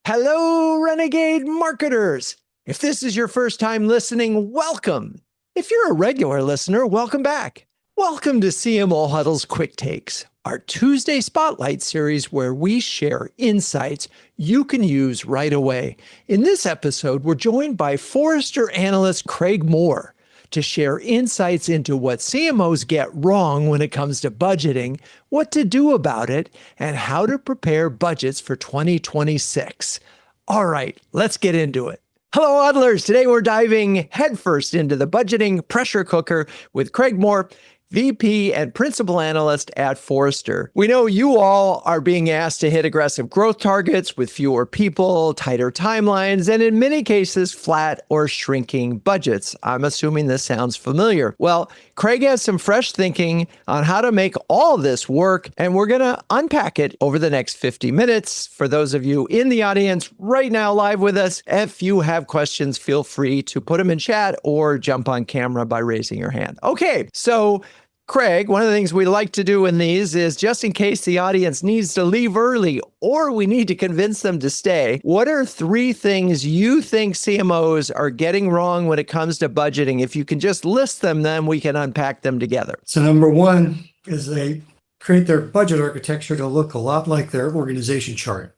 Hello, Renegade marketers. If this is your first time listening, welcome. If you're a regular listener, welcome back. Welcome to CMO Huddles Quick Takes, our Tuesday Spotlight series where we share insights you can use right away. In this episode, we're joined by Forrester analyst Craig Moore to share insights into what CMOs get wrong when it comes to budgeting, what to do about it, and how to prepare budgets for 2026. All right, let's get into it. Hello, Huddlers. Today we're diving headfirst into the budgeting pressure cooker with Craig Moore, VP and Principal Analyst at Forrester. We know you all are being asked to hit aggressive growth targets with fewer people, tighter timelines, and in many cases, flat or shrinking budgets. I'm assuming this sounds familiar. Well, Craig has some fresh thinking on how to make all this work, and we're going to unpack it over the next 50 minutes. For those of you in the audience right now live with us, if you have questions, feel free to put them in chat or jump on camera by raising your hand. Okay, so Craig, one of the things we like to do in these is just in case the audience needs to leave early or we need to convince them to stay, what are three things you think CMOs are getting wrong when it comes to budgeting? If you can just list them, then we can unpack them together. So number one is they create their budget architecture to look a lot like their organization chart.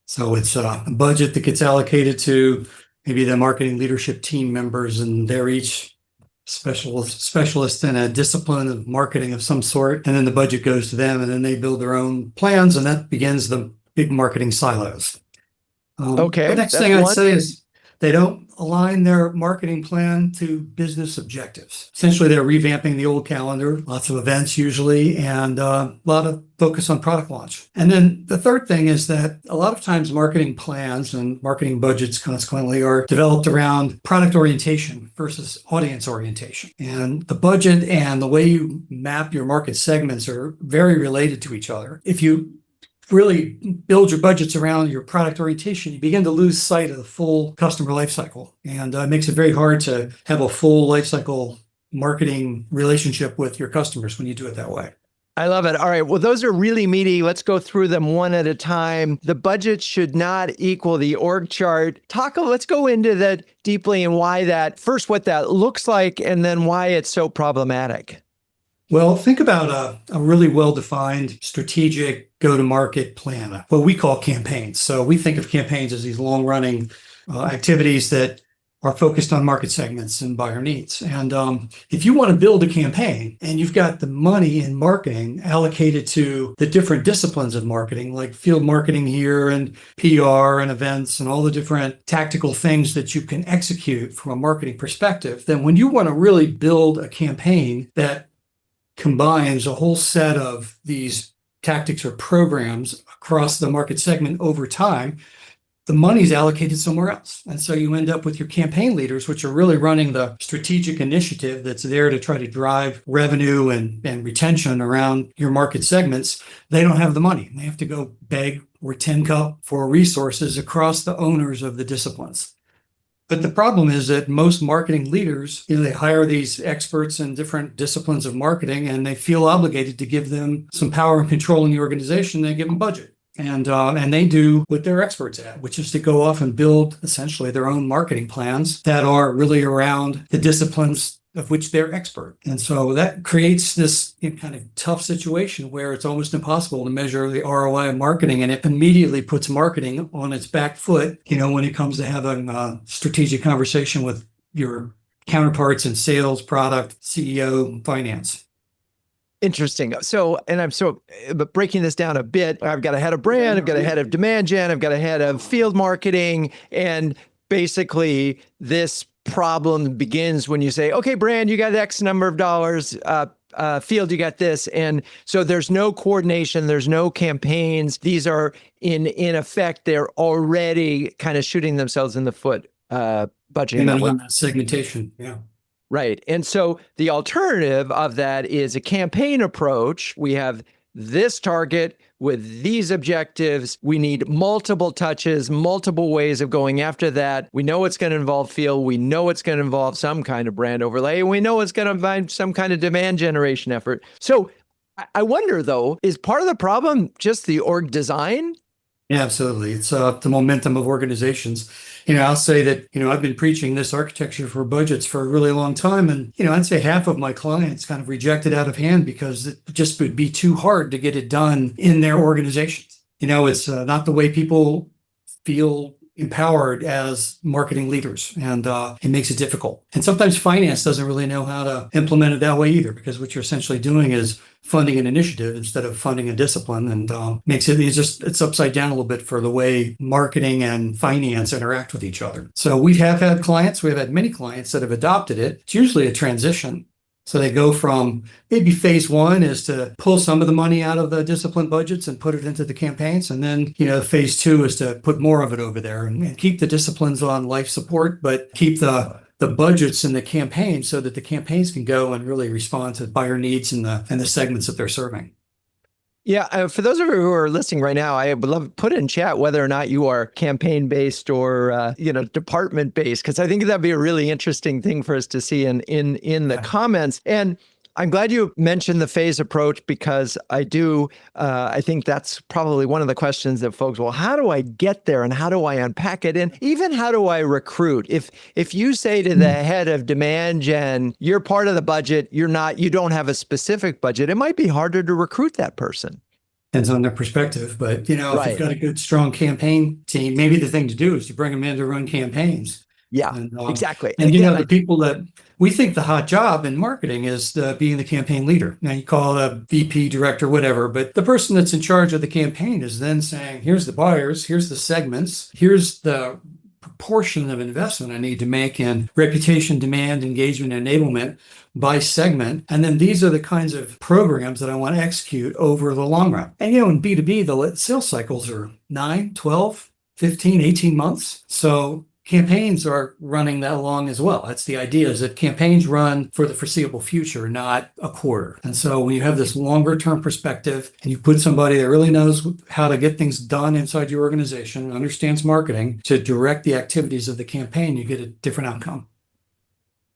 So it's a budget that gets allocated to maybe the marketing leadership team members, and they're each specialist in a discipline of marketing of some sort, and then the budget goes to them, and then they build their own plans, and that begins the big marketing silos. Okay. The next thing I'd say is they don't align their marketing plan to business objectives. Essentially, they're revamping the old calendar, lots of events usually, and a lot of focus on product launch. And then the third thing is that a lot of times marketing plans and marketing budgets consequently are developed around product orientation versus audience orientation. And the budget and the way you map your market segments are very related to each other. If you really build your budgets around your product orientation, you begin to lose sight of the full customer lifecycle. And it makes it very hard to have a full lifecycle marketing relationship with your customers when you do it that way. I love it. All right. Well, those are really meaty. Let's go through them one at a time. The budget should not equal the org chart. Let's go into that deeply and why that, first, what that looks like, and then why it's so problematic. Well, think about a really well-defined strategic go-to-market plan, what we call campaigns. So we think of campaigns as these long-running activities that are focused on market segments and buyer needs. And if you want to build a campaign and you've got the money in marketing allocated to the different disciplines of marketing, like field marketing here and PR and events and all the different tactical things that you can execute from a marketing perspective, then when you want to really build a campaign that combines a whole set of these tactics or programs across the market segment over time, the money's allocated somewhere else. And so you end up with your campaign leaders, which are really running the strategic initiative that's there to try to drive revenue and retention around your market segments. They don't have the money. They have to go beg or tin cup for resources across the owners of the disciplines. But the problem is that most marketing leaders, they hire these experts in different disciplines of marketing, and they feel obligated to give them some power and control in the organization. They give them budget. And they do what they're experts at, which is to go off and build essentially their own marketing plans that are really around the disciplines of which they're expert. And so that creates this kind of tough situation where it's almost impossible to measure the ROI of marketing, and it immediately puts marketing on its back foot, when it comes to having a strategic conversation with your counterparts in sales, product, CEO, finance. Interesting. So, but breaking this down a bit, I've got a head of brand, I've got a head of demand gen, I've got a head of field marketing, and basically this problem begins when you say, okay, brand, you got X number of dollars, field, you got this. And so there's no coordination, there's no campaigns. These are in effect, they're already kind of shooting themselves in the foot, budgeting. Segmentation, yeah. Right. And so the alternative of that is a campaign approach. We have this target with these objectives. We need multiple touches, multiple ways of going after that. We know it's going to involve field. We know it's going to involve some kind of brand overlay. And we know it's going to involve some kind of demand generation effort. So I wonder, though, is part of the problem just the org design? Yeah, absolutely. It's the momentum of organizations. I'll say that, I've been preaching this architecture for budgets for a really long time. And, I'd say half of my clients kind of reject it out of hand because it just would be too hard to get it done in their organizations. It's not the way people feel empowered as marketing leaders, and it makes it difficult. And sometimes finance doesn't really know how to implement it that way either, because what you're essentially doing is funding an initiative instead of funding a discipline, and makes it's upside down a little bit for the way marketing and finance interact with each other. So we've had many clients that have adopted it. It's usually a transition. So they go from maybe phase one is to pull some of the money out of the discipline budgets and put it into the campaigns. And then, phase two is to put more of it over there and keep the disciplines on life support, but keep the budgets in the campaign so that the campaigns can go and really respond to buyer needs and the segments that they're serving. Yeah, for those of you who are listening right now, I would love to put in chat whether or not you are campaign-based or department-based, because I think that'd be a really interesting thing for us to see in the comments. And I'm glad you mentioned the phase approach, because I think that's probably one of the questions that folks, well, how do I get there and how do I unpack it? And even how do I recruit? If you say to the head of demand gen, you're part of the budget, you don't have a specific budget, it might be harder to recruit that person. Depends on their perspective, but if you've got a good, strong campaign team, maybe the thing to do is to bring them in to run campaigns. Yeah, exactly. And the people that we think the hot job in marketing is being the campaign leader. Now you call it a VP, director, whatever, but the person that's in charge of the campaign is then saying, here's the buyers, here's the segments, here's the proportion of investment I need to make in reputation, demand, engagement, enablement by segment. And then these are the kinds of programs that I want to execute over the long run. And in B2B, the sales cycles are 9, 12, 15, 18 months. So campaigns are running that long as well. That's the idea, is that campaigns run for the foreseeable future, not a quarter. And so when you have this longer term perspective and you put somebody that really knows how to get things done inside your organization, understands marketing to direct the activities of the campaign, you get a different outcome.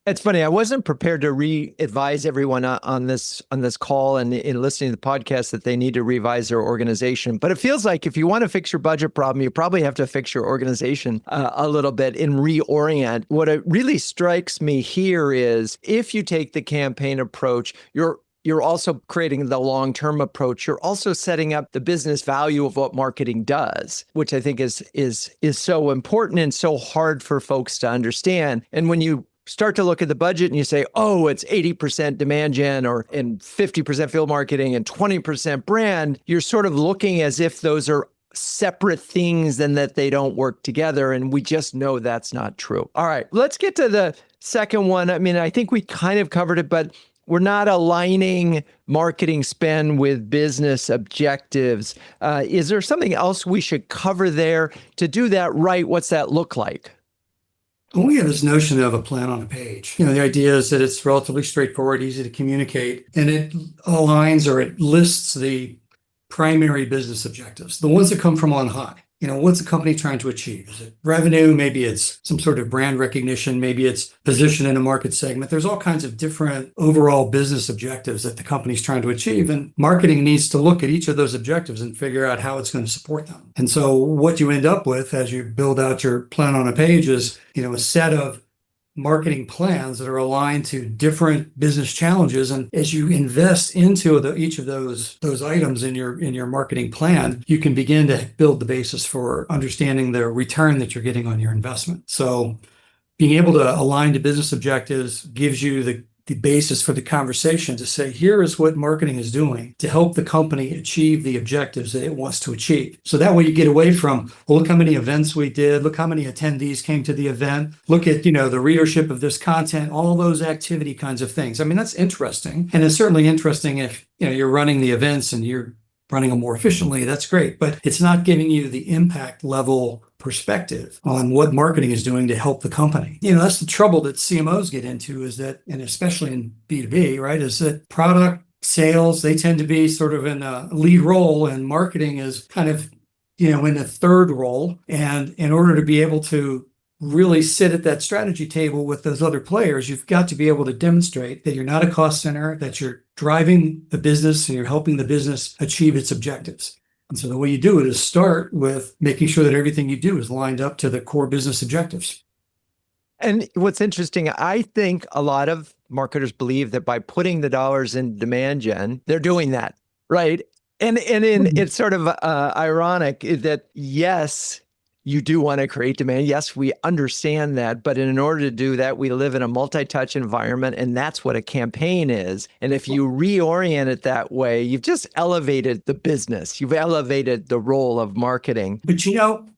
It's funny. I wasn't prepared to re-advise everyone on this call and in listening to the podcast that they need to revise their organization. But it feels like if you want to fix your budget problem, you probably have to fix your organization a little bit and reorient. What it really strikes me here is if you take the campaign approach, you're also creating the long-term approach. You're also setting up the business value of what marketing does, which I think is so important and so hard for folks to understand. And when you start to look at the budget and you say, oh, it's 80% demand gen and 50% field marketing and 20% brand, you're sort of looking as if those are separate things and that they don't work together. And we just know that's not true. All right, let's get to the second one. I mean, I think we kind of covered it, but we're not aligning marketing spend with business objectives. Is there something else we should cover there to do that right? What's that look like? We have this notion of a plan on a page. The idea is that it's relatively straightforward, easy to communicate, and it aligns or it lists the primary business objectives, the ones that come from on high. What's the company trying to achieve? Is it revenue? Maybe it's some sort of brand recognition. Maybe it's position in a market segment. There's all kinds of different overall business objectives that the company's trying to achieve. And marketing needs to look at each of those objectives and figure out how it's going to support them. And so what you end up with as you build out your plan on a page is, a set of marketing plans that are aligned to different business challenges. And as you invest into each of those items in your marketing plan, you can begin to build the basis for understanding the return that you're getting on your investment. So being able to align to business objectives gives you the basis for the conversation to say, here is what marketing is doing to help the company achieve the objectives that it wants to achieve. So that way you get away from, well, look how many events we did, look how many attendees came to the event, look at, the readership of this content, all those activity kinds of things. I mean, that's interesting. And it's certainly interesting if, you're running the events and you're running them more efficiently, that's great. But it's not giving you the impact level perspective on what marketing is doing to help the company. That's the trouble that CMOs get into, is that, and especially in B2B, right, is that product sales, they tend to be sort of in a lead role, and marketing is kind of, in a third role. And in order to be able to really sit at that strategy table with those other players, you've got to be able to demonstrate that you're not a cost center, that you're driving the business and you're helping the business achieve its objectives. And so the way you do it is start with making sure that everything you do is lined up to the core business objectives. And what's interesting, I think a lot of marketers believe that by putting the dollars in demand gen, they're doing that, right? And it's sort of ironic that yes, you do want to create demand. Yes, we understand that. But in order to do that, we live in a multi-touch environment, and that's what a campaign is. And if you reorient it that way, you've just elevated the business. You've elevated the role of marketing. But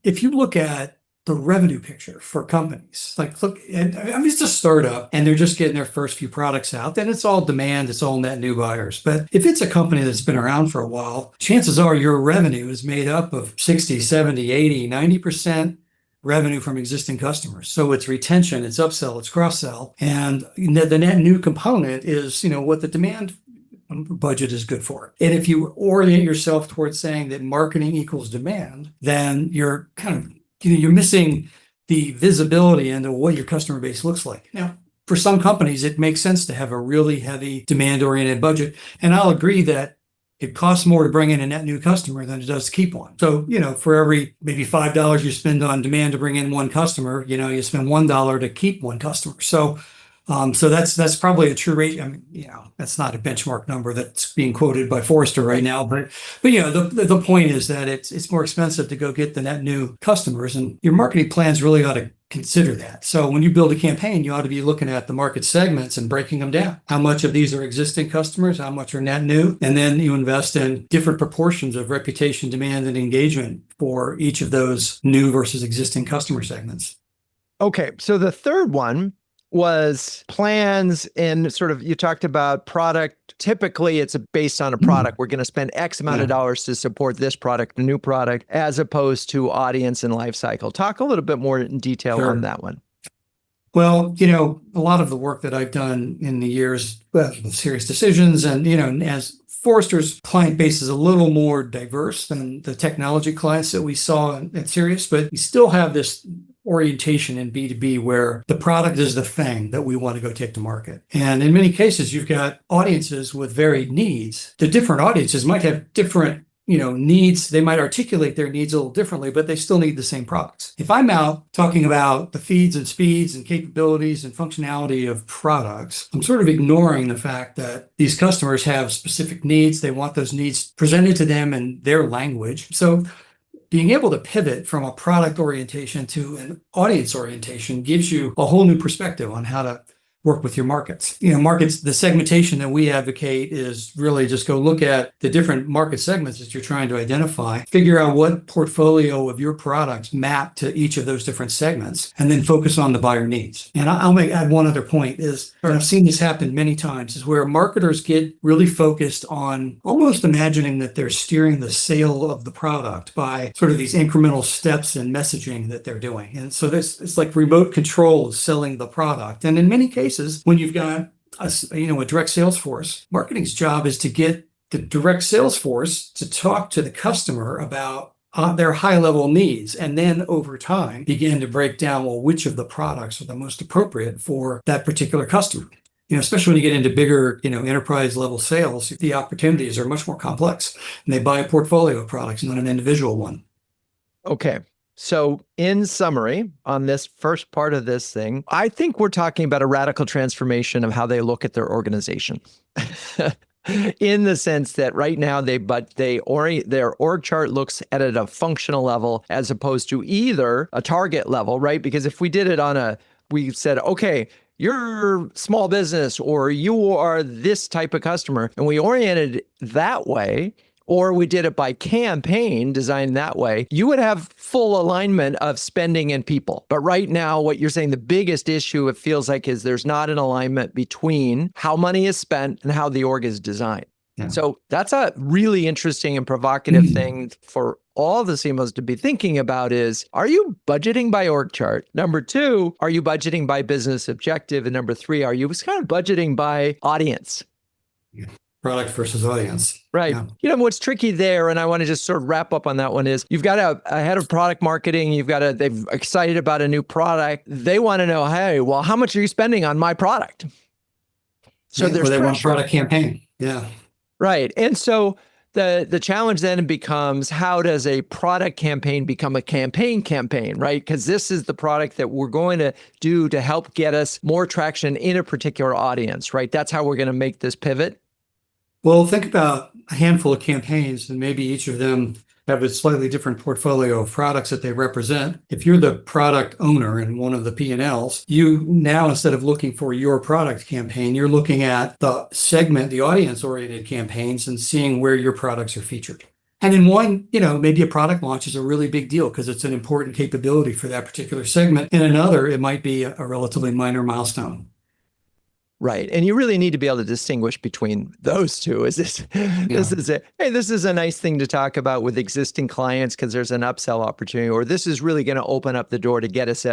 if you look at the revenue picture for companies, like look, and I mean, it's a startup and they're just getting their first few products out, then it's all demand, it's all net new buyers. But if it's a company that's been around for a while, chances are your revenue is made up of 60, 70, 80, 90% revenue from existing customers. So it's retention, it's upsell, it's cross-sell. And the net new component is, what the demand budget is good for. And if you orient yourself towards saying that marketing equals demand, then you're kind of you're missing the visibility into what your customer base looks like. Now, for some companies, it makes sense to have a really heavy demand-oriented budget. And I'll agree that it costs more to bring in a net new customer than it does to keep one. So, for every maybe $5 you spend on demand to bring in one customer, you spend $1 to keep one customer. So that's probably a true rate. I mean, that's not a benchmark number that's being quoted by Forrester right now, but the point is that it's more expensive to go get the net new customers, and your marketing plans really ought to consider that. So when you build a campaign, you ought to be looking at the market segments and breaking them down. How much of these are existing customers? How much are net new? And then you invest in different proportions of reputation, demand, and engagement for each of those new versus existing customer segments. Okay, so the third one was plans, and sort of, you talked about product. Typically, it's based on a product. We're going to spend X amount of dollars to support this product, a new product, as opposed to audience and life cycle. Talk a little bit more in detail on that one. Well, a lot of the work that I've done in the years with Serious Decisions, and, as Forrester's client base is a little more diverse than the technology clients that we saw at Serious, but we still have this orientation in B2B where the product is the thing that we want to go take to market. And in many cases, you've got audiences with varied needs. The different audiences might have different needs. They might articulate their needs a little differently, but they still need the same products. If I'm out talking about the feeds and speeds and capabilities and functionality of products, I'm sort of ignoring the fact that these customers have specific needs. They want those needs presented to them in their language. So being able to pivot from a product orientation to an audience orientation gives you a whole new perspective on how to work with your markets. The segmentation that we advocate is really just go look at the different market segments that you're trying to identify, figure out what portfolio of your products map to each of those different segments, and then focus on the buyer needs. And I'll add one other point is, and I've seen this happen many times, is where marketers get really focused on almost imagining that they're steering the sale of the product by sort of these incremental steps in messaging that they're doing. And so it's like remote control is selling the product. And in many cases, when you've got a direct sales force, marketing's job is to get the direct sales force to talk to the customer about their high-level needs, and then over time begin to break down, which of the products are the most appropriate for that particular customer. Especially when you get into bigger, enterprise level sales, the opportunities are much more complex, and they buy a portfolio of products, not an individual one. Okay. So in summary, on this first part of this thing, I think we're talking about a radical transformation of how they look at their organization. In the sense that right now their org chart looks at it at a functional level as opposed to either a target level, right? Because if we did it we said, okay, you're small business or you are this type of customer, and we oriented it that way, or we did it by campaign designed that way, you would have full alignment of spending and people. But right now, what you're saying, the biggest issue, it feels like, is there's not an alignment between how money is spent and how the org is designed. Yeah. So that's a really interesting and provocative thing for all the CMOs to be thinking about is, are you budgeting by org chart? Number two, are you budgeting by business objective? And number three, are you kind of budgeting by audience? Yeah. Product versus audience. Right. Yeah. What's tricky there, and I want to just sort of wrap up on that one, is you've got a head of product marketing, they're excited about a new product. They want to know, hey, well, how much are you spending on my product? So there's pressure. Want a product campaign. Yeah. Right. And so The challenge then becomes, how does a product campaign become a campaign, right? Because this is the product that we're going to do to help get us more traction in a particular audience, right? That's how we're going to make this pivot. Well, think about a handful of campaigns, and maybe each of them have a slightly different portfolio of products that they represent. If you're the product owner in one of the P&Ls, you now, instead of looking for your product campaign, you're looking at the segment, the audience-oriented campaigns, and seeing where your products are featured. And in one, maybe a product launch is a really big deal because it's an important capability for that particular segment. In another, it might be a relatively minor milestone. Right. And you really need to be able to distinguish between those two. This is a nice thing to talk about with existing clients because there's an upsell opportunity, or this is really going to open up the door to get us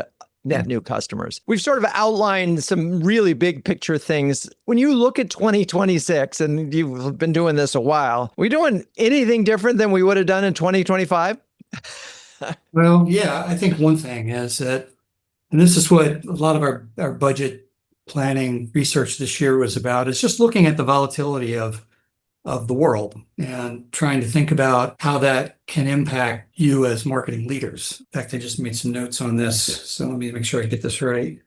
net new customers. We've sort of outlined some really big picture things. When you look at 2026, and you've been doing this a while, are we doing anything different than we would have done in 2025? Well, yeah, I think one thing is that, and this is what a lot of our budget planning research this year was about, is just looking at the volatility of the world and trying to think about how that can impact you as marketing leaders. In fact, I just made some notes on this, so let me make sure I get this right.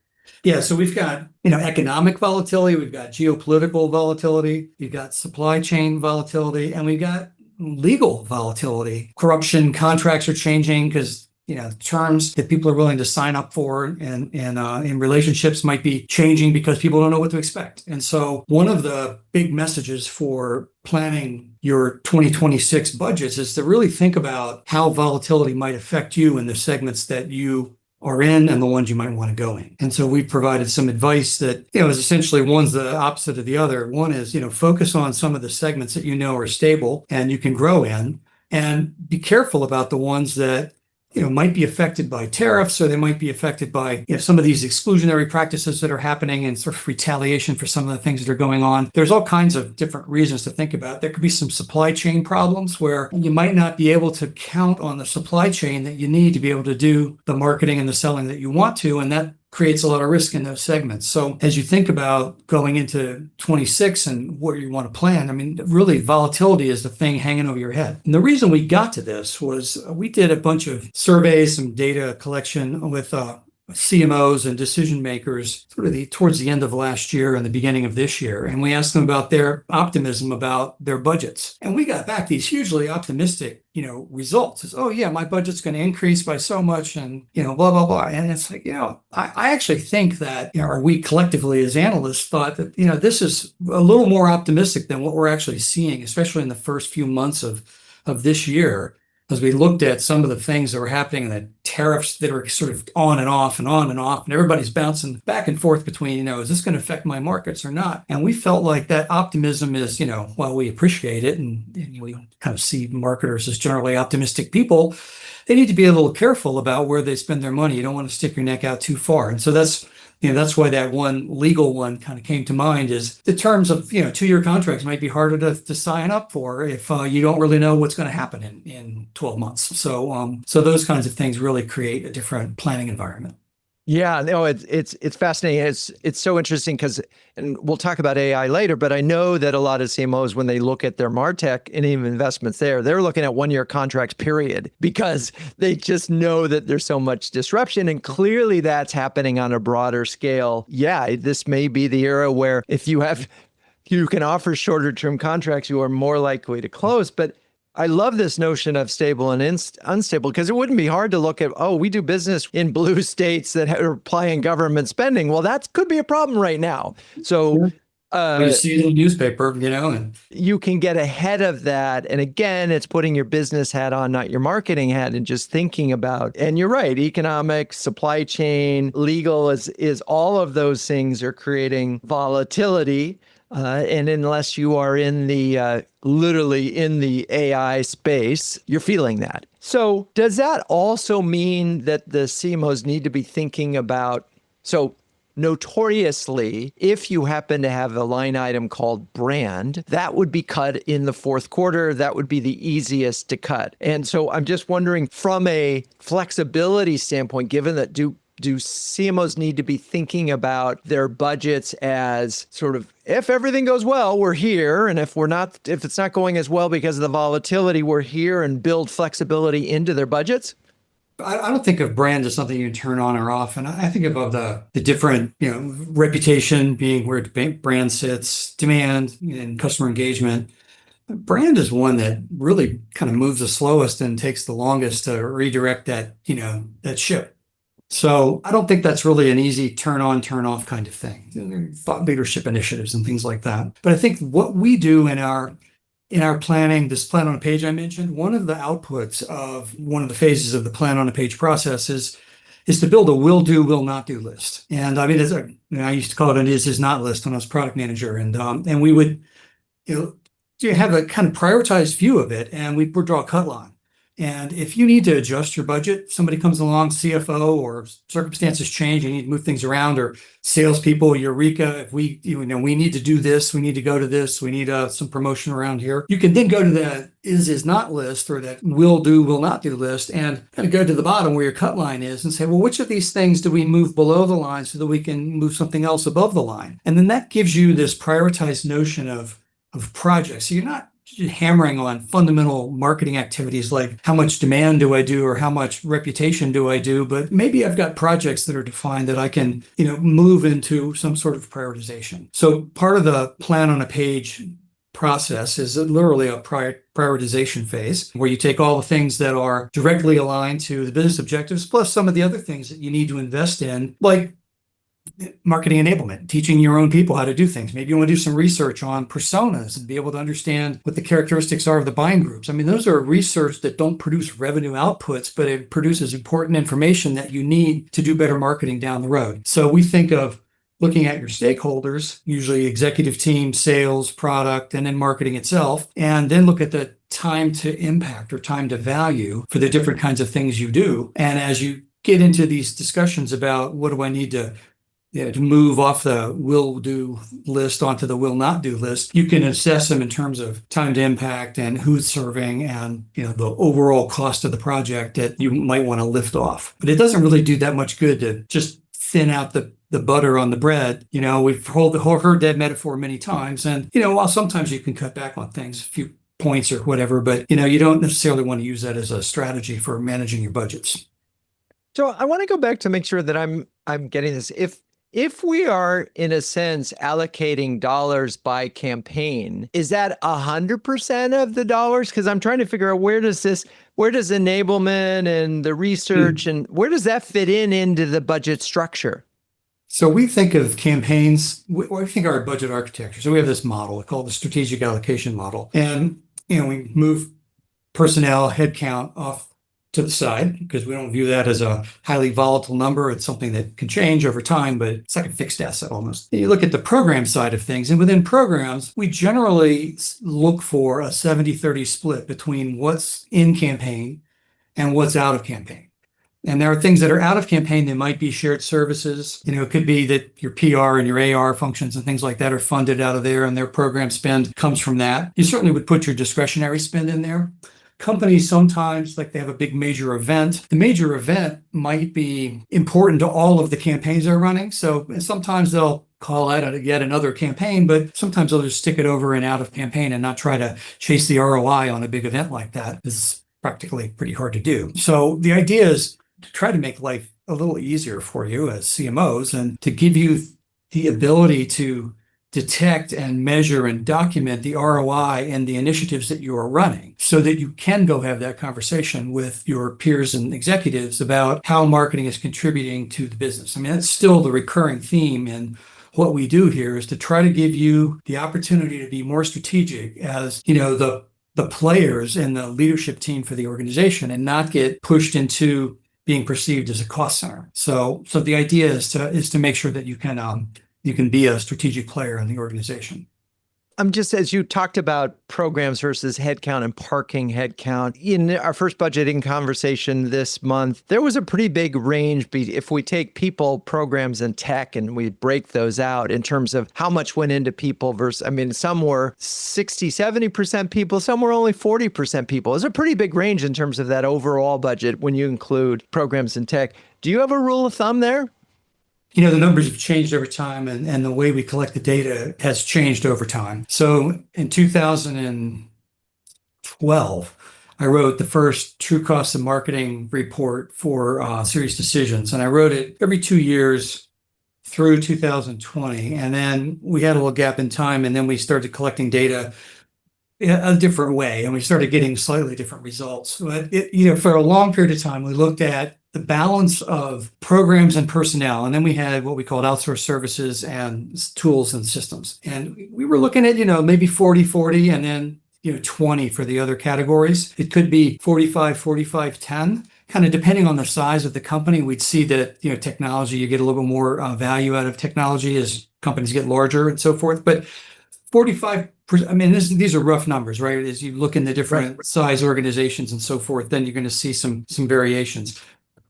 Yeah, so we've got, economic volatility, we've got geopolitical volatility, we've got supply chain volatility, and we've got legal volatility. Corruption, contracts are changing because terms that people are willing to sign up for and in relationships might be changing because people don't know what to expect. And so one of the big messages for planning your 2026 budgets is to really think about how volatility might affect you in the segments that you are in and the ones you might want to go in. And so we provided some advice that, is essentially one's the opposite of the other. One is, focus on some of the segments that are stable and you can grow in, and be careful about the ones that might be affected by tariffs, or they might be affected by some of these exclusionary practices that are happening and sort of retaliation for some of the things that are going on. There's all kinds of different reasons to think about. There could be some supply chain problems where you might not be able to count on the supply chain that you need to be able to do the marketing and the selling that you want to, and that creates a lot of risk in those segments. So as you think about going into 26 and what you want to plan, really volatility is the thing hanging over your head. And the reason we got to this was we did a bunch of surveys, some data collection with CMOs and decision makers towards the end of last year and the beginning of this year. And we asked them about their optimism about their budgets. And we got back these hugely optimistic, results. It's, oh yeah, my budget's going to increase by so much and, blah, blah, blah. And it's like, I actually think that, or we collectively as analysts thought that, this is a little more optimistic than what we're actually seeing, especially in the first few months of this year. As we looked at some of the things that were happening, and the tariffs that are sort of on and off and on and off, and everybody's bouncing back and forth between, is this going to affect my markets or not? And we felt like that optimism is, while we appreciate it and we kind of see marketers as generally optimistic people, they need to be a little careful about where they spend their money. You don't want to stick your neck out too far. And so that's why that one legal one kind of came to mind, is the terms of, 2-year contracts might be harder to sign up for if you don't really know what's going to happen in 12 months. So those kinds of things really create a different planning environment. Yeah, no, it's fascinating. It's so interesting because, and we'll talk about AI later, but I know that a lot of CMOs, when they look at their MarTech and even investments there, they're looking at 1-year contracts, period, because they just know that there's so much disruption. And clearly that's happening on a broader scale. Yeah, this may be the era where if you can offer shorter term contracts, you are more likely to close. But I love this notion of stable and unstable, because it wouldn't be hard to look at, we do business in blue states that are applying government spending. Well, that could be a problem right now. So you see it in the newspaper, and you can get ahead of that. And again, it's putting your business hat on, not your marketing hat, and just thinking about, and you're right, economic, supply chain, legal is all of those things are creating volatility. And unless you are in the literally in the AI space, you're feeling that. So does that also mean that the CMOs need to be thinking about, so notoriously, if you happen to have a line item called brand, that would be cut in the fourth quarter. That would be the easiest to cut. And so I'm just wondering, from a flexibility standpoint, given that do CMOs need to be thinking about their budgets as sort of, if everything goes well, we're here. And if it's not going as well because of the volatility, we're here, and build flexibility into their budgets? I don't think of brand as something you can turn on or off. And I think of the different, reputation being where brand sits, demand and customer engagement. Brand is one that really kind of moves the slowest and takes the longest to redirect that ship. So I don't think that's really an easy turn on, turn off kind of thing. Thought leadership initiatives and things like that. But I think what we do in our planning, this plan on a page I mentioned, one of the outputs of one of the phases of the plan on a page process is to build a will do, will not do list. And I mean, I used to call it an is not list when I was product manager. And we would, have a kind of prioritized view of it, and we would draw a cut line. And if you need to adjust your budget, somebody comes along, CFO, or circumstances change, you need to move things around, or salespeople, eureka, if we need to do this, we need to go to this, we need some promotion around here. You can then go to that is not list, or that will do, will not do list, and kind of go to the bottom where your cut line is and say, well, which of these things do we move below the line so that we can move something else above the line? And then that gives you this prioritized notion of projects. So you're not hammering on fundamental marketing activities like how much demand do I do or how much reputation do I do, but maybe I've got projects that are defined that I can, move into some sort of prioritization. So part of the plan on a page process is literally a prioritization phase where you take all the things that are directly aligned to the business objectives, plus some of the other things that you need to invest in, like marketing enablement, teaching your own people how to do things. Maybe you want to do some research on personas and be able to understand what the characteristics are of the buying groups. I mean, those are research that don't produce revenue outputs, but it produces important information that you need to do better marketing down the road. So we think of looking at your stakeholders, usually executive team, sales, product, and then marketing itself, and then look at the time to impact or time to value for the different kinds of things you do. And as you get into these discussions about what do I need to move off the will do list onto the will not do list, you can assess them in terms of time to impact and who's serving and the overall cost of the project that you might want to lift off. But it doesn't really do that much good to just thin out the butter on the bread. We've heard that metaphor many times. And, while sometimes you can cut back on things, a few points or whatever, but, you don't necessarily want to use that as a strategy for managing your budgets. So I want to go back to make sure that I'm getting this. If we are, in a sense, allocating dollars by campaign, is that 100% of the dollars? Because I'm trying to figure out where does enablement and the research and where does that fit into the budget structure? So we think of campaigns, we think of our budget architecture. So we have this model called the strategic allocation model. And, we move personnel, headcount off to the side because we don't view that as a highly volatile number. It's something that can change over time, but it's like a fixed asset almost. You look at the program side of things, and within programs, we generally look for a 70-30 split between what's in campaign and what's out of campaign. And there are things that are out of campaign that might be shared services. It could be that your PR and your AR functions and things like that are funded out of there, and their program spend comes from that. You certainly would put your discretionary spend in there. Companies sometimes, like they have a big major event. The major event might be important to all of the campaigns they're running. So sometimes they'll call out yet another campaign, but sometimes they'll just stick it over and out of campaign and not try to chase the ROI on a big event like that. It's practically pretty hard to do. So the idea is to try to make life a little easier for you as CMOs and to give you the ability to detect and measure and document the ROI and the initiatives that you are running so that you can go have that conversation with your peers and executives about how marketing is contributing to the business. I mean, that's still the recurring theme in what we do here is to try to give you the opportunity to be more strategic as, the players and the leadership team for the organization and not get pushed into being perceived as a cost center. So the idea is to make sure that you can be a strategic player in the organization. I'm just, as you talked about programs versus headcount and parking headcount, in our first budgeting conversation this month, there was a pretty big range. If we take people, programs, and tech, and we break those out in terms of how much went into people versus, I mean, some were 60, 70% people, some were only 40% people. It's a pretty big range in terms of that overall budget when you include programs and tech. Do you have a rule of thumb there? The numbers have changed over time, and the way we collect the data has changed over time. So in 2012, I wrote the first true cost of marketing report for Serious Decisions. And I wrote it every 2 years through 2020. And then we had a little gap in time, and then we started collecting data in a different way, and we started getting slightly different results. But for a long period of time, we looked at the balance of programs and personnel, and then we had what we called outsourced services and tools and systems. And we were looking at, maybe 40-40, and then 20 for the other categories. It could be 45-45-10, kind of depending on the size of the company. We'd see that technology, you get a little bit more value out of technology as companies get larger and so forth. But 45%, I mean, these are rough numbers, right? As you look in the different size organizations and so forth, then you're going to see some variations.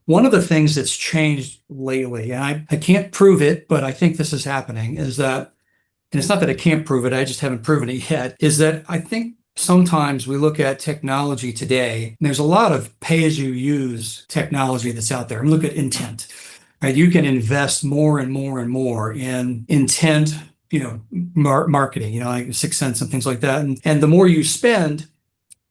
One of the things that's changed lately, and I can't prove it, but I think this is happening, is that, and it's not that I can't prove it, I just haven't proven it yet, is that I think sometimes we look at technology today, and there's a lot of pay-as-you-use technology that's out there. And look at intent, right? You can invest more and more and more in intent, marketing, like 6 cents and things like that. And the more you spend,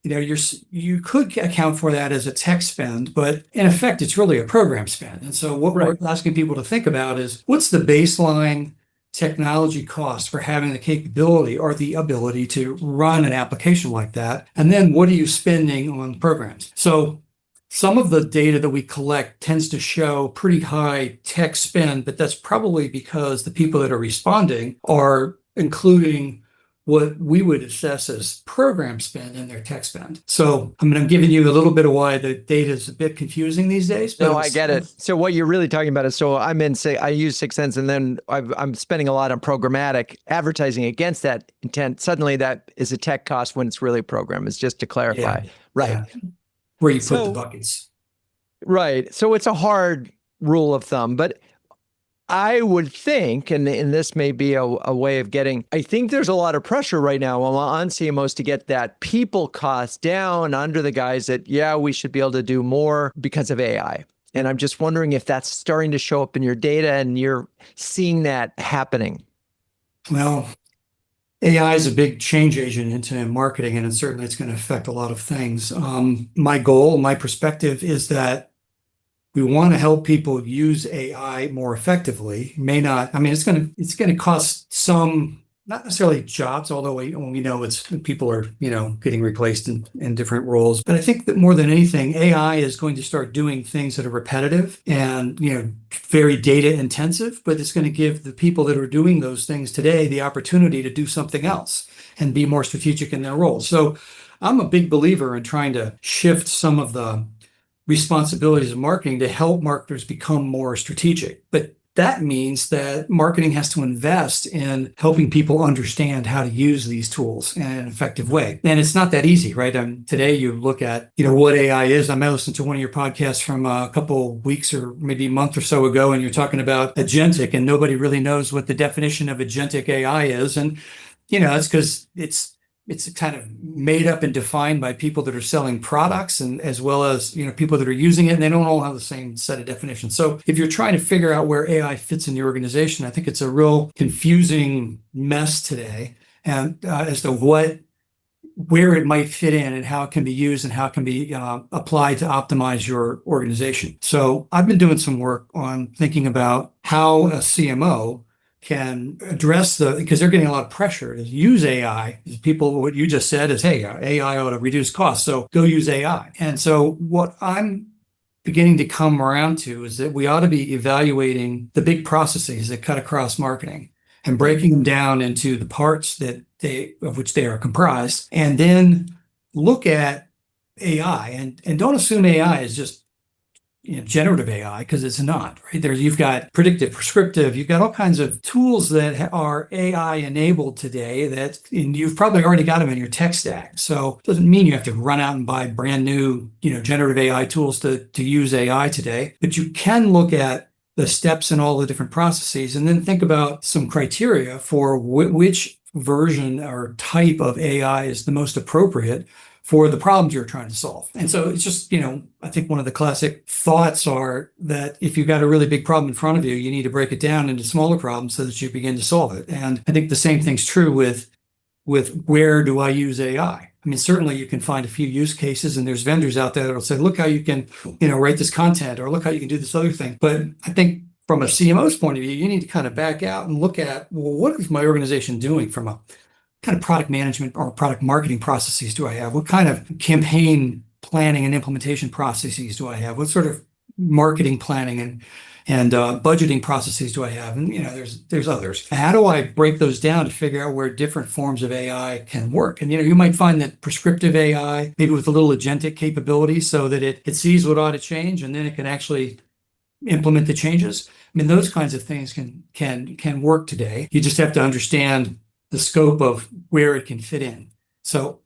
you could account for that as a tech spend, but in effect, it's really a program spend. And so what we're asking people to think about is, what's the baseline technology cost for having the capability or the ability to run an application like that? And then what are you spending on programs? So some of the data that we collect tends to show pretty high tech spend, but that's probably because the people that are responding are including what we would assess as program spend in their tech spend. So I'm giving you a little bit of why the data is a bit confusing these days. No, I get it. So what you're really talking about is, so I use 6 cents, and then I'm spending a lot on programmatic advertising against that intent. Suddenly that is a tech cost when it's really a program. It's just to clarify. Yeah. Right. Yeah. Where you put the buckets. Right. So it's a hard rule of thumb, but I would think, and this may be a way of getting, I think there's a lot of pressure right now on CMOs to get that people cost down under the guise that, we should be able to do more because of AI. And I'm just wondering if that's starting to show up in your data and you're seeing that happening. Well, AI is a big change agent in marketing, and certainly it's going to affect a lot of things. My goal, my perspective is that we want to help people use AI more effectively. It's going to cost some, not necessarily jobs, although we know people are, getting replaced in different roles. But I think that more than anything, AI is going to start doing things that are repetitive and, very data intensive, but it's going to give the people that are doing those things today the opportunity to do something else and be more strategic in their roles. So I'm a big believer in trying to shift some of the responsibilities of marketing to help marketers become more strategic. But that means that marketing has to invest in helping people understand how to use these tools in an effective way. And it's not that easy, right? Today you look at, what AI is. I might listen to one of your podcasts from a couple weeks or maybe a month or so ago, and you're talking about agentic, and nobody really knows what the definition of agentic AI is. And, it's because it's kind of made up and defined by people that are selling products, and as well as people that are using it, and they don't all have the same set of definitions. So if you're trying to figure out where AI fits in your organization, I think it's a real confusing mess today, and as to where it might fit in and how it can be used and how it can be applied to optimize your organization. So I've been doing some work on thinking about how a CMO can address because they're getting a lot of pressure to use AI. People, what you just said is, hey, AI ought to reduce costs, so go use AI. And so what I'm beginning to come around to is that we ought to be evaluating the big processes that cut across marketing and breaking them down into the parts of which they are comprised, and then look at AI and don't assume AI is just generative AI, because it's not, right? There, you've got predictive, prescriptive, you've got all kinds of tools that are AI enabled today and you've probably already got them in your tech stack. So it doesn't mean you have to run out and buy brand new, generative AI tools to use AI today, but you can look at the steps in all the different processes and then think about some criteria for which version or type of AI is the most appropriate for the problems you're trying to solve. And so it's just, I think one of the classic thoughts are that if you've got a really big problem in front of you, you need to break it down into smaller problems so that you begin to solve it. And I think the same thing's true with where do I use AI? I mean, certainly you can find a few use cases and there's vendors out there that'll say, look how you can, write this content, or look how you can do this other thing. But I think from a CMO's point of view, you need to kind of back out and look at, well, what is my organization doing from a kind of product management or product marketing processes do I have? What kind of campaign planning and implementation processes do I have? What sort of marketing planning and budgeting processes do I have? And there's others. How do I break those down to figure out where different forms of AI can work? And you might find that prescriptive AI, maybe with a little agentic capability, so that it sees what ought to change and then it can actually implement the changes. I mean, those kinds of things can work today. You just have to understand the scope of where it can fit in. So,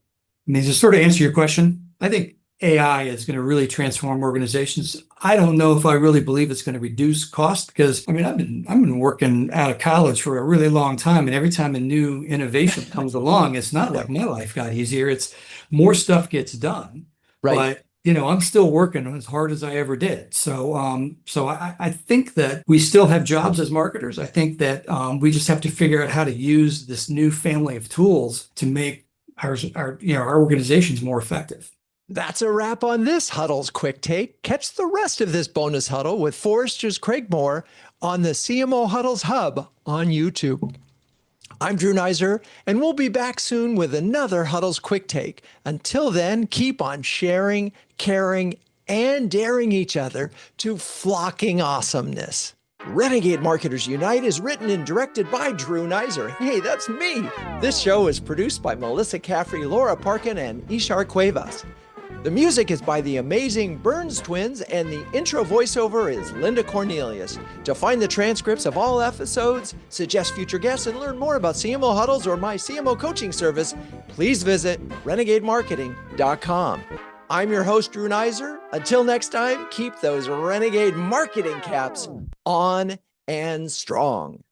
I mean, to sort of answer your question, I think AI is going to really transform organizations. I don't know if I really believe it's going to reduce cost, because I mean, I've been working out of college for a really long time, and every time a new innovation comes along, it's not like my life got easier. It's more stuff gets done. Right. But I'm still working as hard as I ever did. So, I think that we still have jobs as marketers. I think that we just have to figure out how to use this new family of tools to make our organizations more effective. That's a wrap on this Huddles Quick Take. Catch the rest of this bonus huddle with Forrester's Craig Moore on the CMO Huddles Hub on YouTube. I'm Drew Neiser, and we'll be back soon with another Huddles Quick Take. Until then, keep on sharing, caring, and daring each other to flocking awesomeness. Renegade Marketers Unite is written and directed by Drew Neiser. Hey, that's me. This show is produced by Melissa Caffrey, Laura Parkin, and Ishar Cuevas. The music is by the amazing Burns Twins, and the intro voiceover is Linda Cornelius. To find the transcripts of all episodes, suggest future guests, and learn more about CMO Huddles or my CMO coaching service, please visit renegademarketing.com. I'm your host, Drew Neiser. Until next time, keep those renegade marketing caps on and strong.